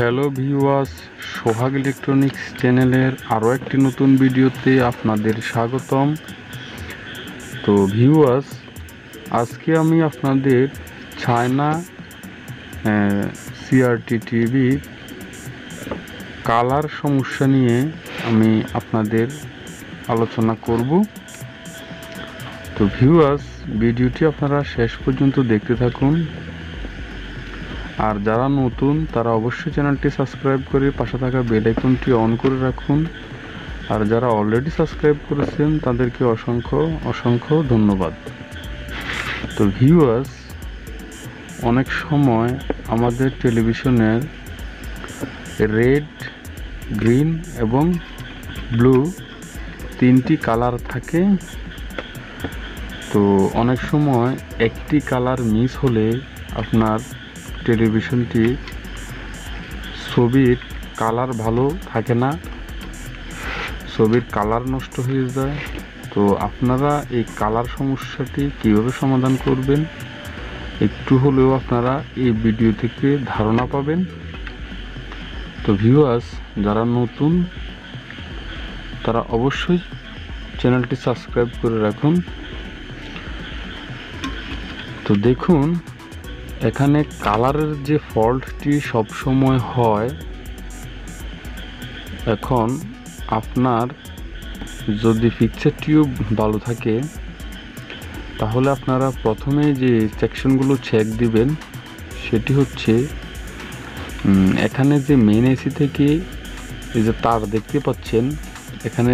Hello viewers, সোহাগ electronics চ্যানেলের আরও একটি নতুন ভিডিওতে আপনাদের স্বাগতম। তো ভিউয়ার্স, আজকে আমি আপনাদের চায়না সিআরটি টিভি কালার সমস্যা নিয়ে আমি আপনাদের আলোচনা করব। তো ভিউয়ার্স, ভিডিওটি আপনারা শেষ পর্যন্ত দেখতে থাকুন। আর যারা নতুন তারা অবশ্যই চ্যানেলটি সাবস্ক্রাইব করে পাশে থাকা বেল আইকনটি অন করে রাখুন। আর যারা অলরেডি সাবস্ক্রাইব করেছেন তাদেরকে অসংখ্য অসংখ্য ধন্যবাদ। তো ভিউয়ার্স, অনেক সময় আমাদের টেলিভিশনের রেড, গ্রিন এবং ব্লু তিনটি কালার থাকে। তো অনেক সময় একটি কালার মিস হলে আপনার টেলিভিশনটি ছবির কালার ভালো থাকে না, ছবির কালার নষ্ট হয়ে যায়। তো আপনারা এই কালার সমস্যাটি কীভাবে সমাধান করবেন একটু হলেও আপনারা এই ভিডিও থেকে ধারণা পাবেন। তো ভিউয়ার্স, যারা নতুন তারা অবশ্যই চ্যানেলটি সাবস্ক্রাইব করে রাখুন। তো দেখুন, এখানে কালারের যে ফল্টটি সবসময় হয়, এখন আপনার যদি পিকচার টিউব ভালো থাকে তাহলে আপনারা প্রথমে যে সেকশনগুলো চেক দিবেন সেটি হচ্ছে এখানে যে মেন এসি থেকে এই যে তার দেখতে পাচ্ছেন, এখানে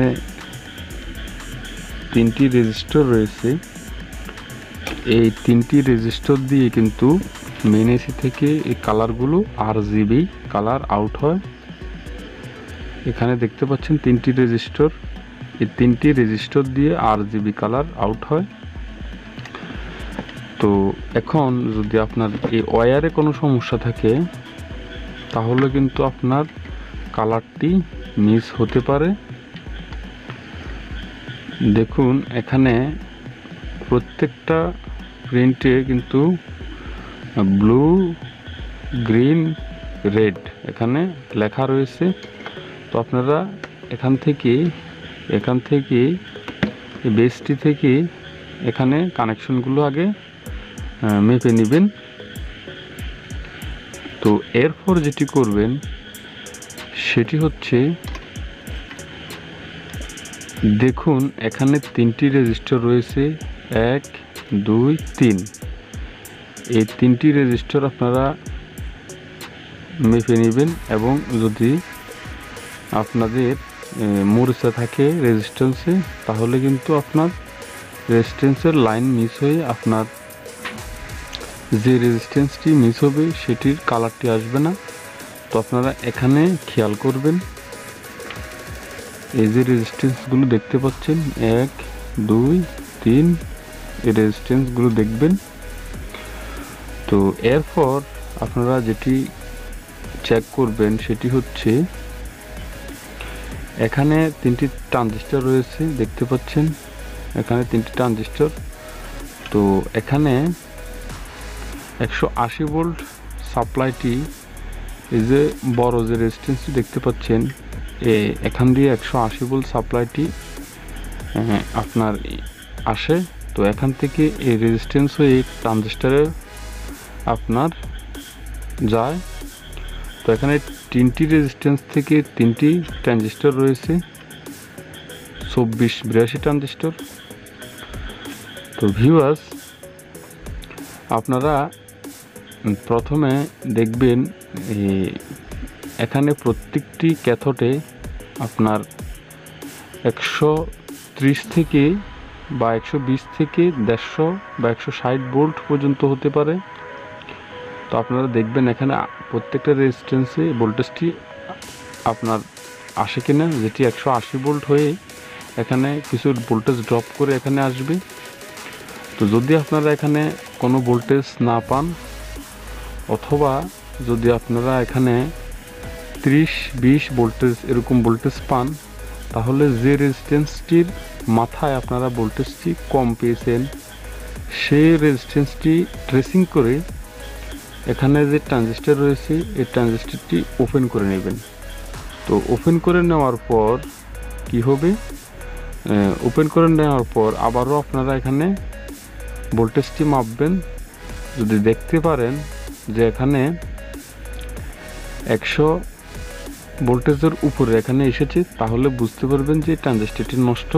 তিনটি রেজিস্টার রয়েছে। এই তিনটি রেজিস্টার দিয়ে কিন্তু মেন এসি থেকে এই কালারগুলো RGB কালার আউট হয়। এখানে দেখতে পাচ্ছেন তিনটি রেজিস্টার, এই তিনটি রেজিস্টার দিয়ে RGB কালার আউট হয়। তো এখন যদি আপনার এই ওয়্যারে কোনো সমস্যা থাকে তাহলে কিন্তু আপনার কালারটি মিস হতে পারে। দেখুন, এখানে প্রত্যেকটা প্রিন্টে কিন্তু ব্লু, গ্রিন, রেড এখানে লেখা রয়েছে। তো আপনারা এখান থেকে বেসটি থেকে এখানে কানেকশনগুলো আগে মেপে নেবেন। তো এরপর যেটি করবেন সেটি হচ্ছে, দেখুন এখানে তিনটি রেজিস্টার রয়েছে, 1, 2, 3। এই তিনটি রেজিস্টার আপনারা মেপে নেবেন এবং যদি আপনাদের মোরচা থাকে রেজিস্ট্যান্সে তাহলে কিন্তু আপনার রেজিস্ট্যান্সের লাইন মিস হয়ে আপনার যে রেজিস্ট্যান্সটি মিস হবে সেটির কালারটি আসবে না। তো আপনারা এখানে খেয়াল করবেন, এই যে রেজিস্ট্যান্সগুলো দেখতে পাচ্ছেন 1, 2, 3, এই রেজিস্ট্যান্সগুলো দেখবেন। তো এরপর আপনারা যেটি চেক করবেন সেটি হচ্ছে, এখানে তিনটি ট্রানজিস্টর রয়েছে দেখতে পাচ্ছেন, এখানে তিনটি ট্রানজিস্টর। তো এখানে 180 ভোল্ট সাপ্লাইটি, এই যে বড় যে রেজিস্ট্যান্সটি দেখতে পাচ্ছেন, এখান দিয়ে 180 ভোল্ট সাপ্লাইটি আপনার আসে। তো এখান থেকে এই রেজিস্ট্যান্স হয়ে ট্রানজিস্টরে আপনার যায়। তো এখানে তিনটি রেজিস্ট্যান্স থেকে তিনটি ট্রানজিস্টর রয়েছে, 24-82 ট্রানজিস্টর। তো ভিউয়ার্স, আপনারা প্রথমে দেখবেন এখানে প্রত্যেকটি ক্যাথোডে আপনার 130 থেকে বা 120 থেকে 150 বা 160 ভোল্ট পর্যন্ত হতে পারে। তো আপনারা দেখবেন এখানে প্রত্যেকটা রেজিস্ট্যান্সে ভোল্টেজটি আপনার আসে কিনা, যেটি 180 ভোল্ট হয়ে এখানে কিছু ভোল্টেজ ড্রপ করে এখানে আসবে। তো যদি আপনারা এখানে কোনো ভোল্টেজ না পান, অথবা যদি আপনারা এখানে 30-20 ভোল্টেজ এরকম ভোল্টেজ পান, তাহলে যে রেজিস্ট্যান্সটির মাথায় আপনারা ভোল্টেজটি কম পেয়েছেন সেই রেজিস্ট্যান্সটি ট্রেসিং করে এখানে যে ট্রানজিস্টর রয়েছে এই ট্রানজিস্টরটি ওপেন করে নেবেন। তো ওপেন করে নেওয়ার পর কি হবে, ওপেন করে নেওয়ার পর আবারও আপনারা এখানে ভোল্টেজটি মাপবেন। যদি দেখতে পারেন যে এখানে 100 ভোল্টেজের উপরে এখানে এসেছে, তাহলে বুঝতে পারবেন যে ট্রানজিস্টরটি নষ্ট।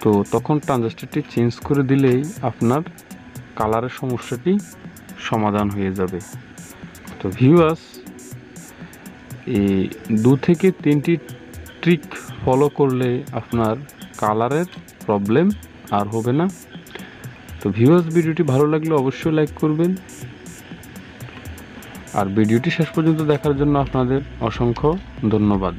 তো তখন ট্রানজিস্টরটি চেঞ্জ করে দিলেই আপনার কালারের সমস্যাটি সমাধান হয়ে যাবে। তো ভিউয়ার্স, এই 2 থেকে 3টি ট্রিক ফলো করলে আপনার কালারের প্রবলেম আর হবে না। তো ভিউয়ার্স, ভিডিওটি ভালো লাগলে অবশ্যই লাইক করবেন, আর ভিডিওটি শেষ পর্যন্ত দেখার জন্য আপনাদের অসংখ্য ধন্যবাদ।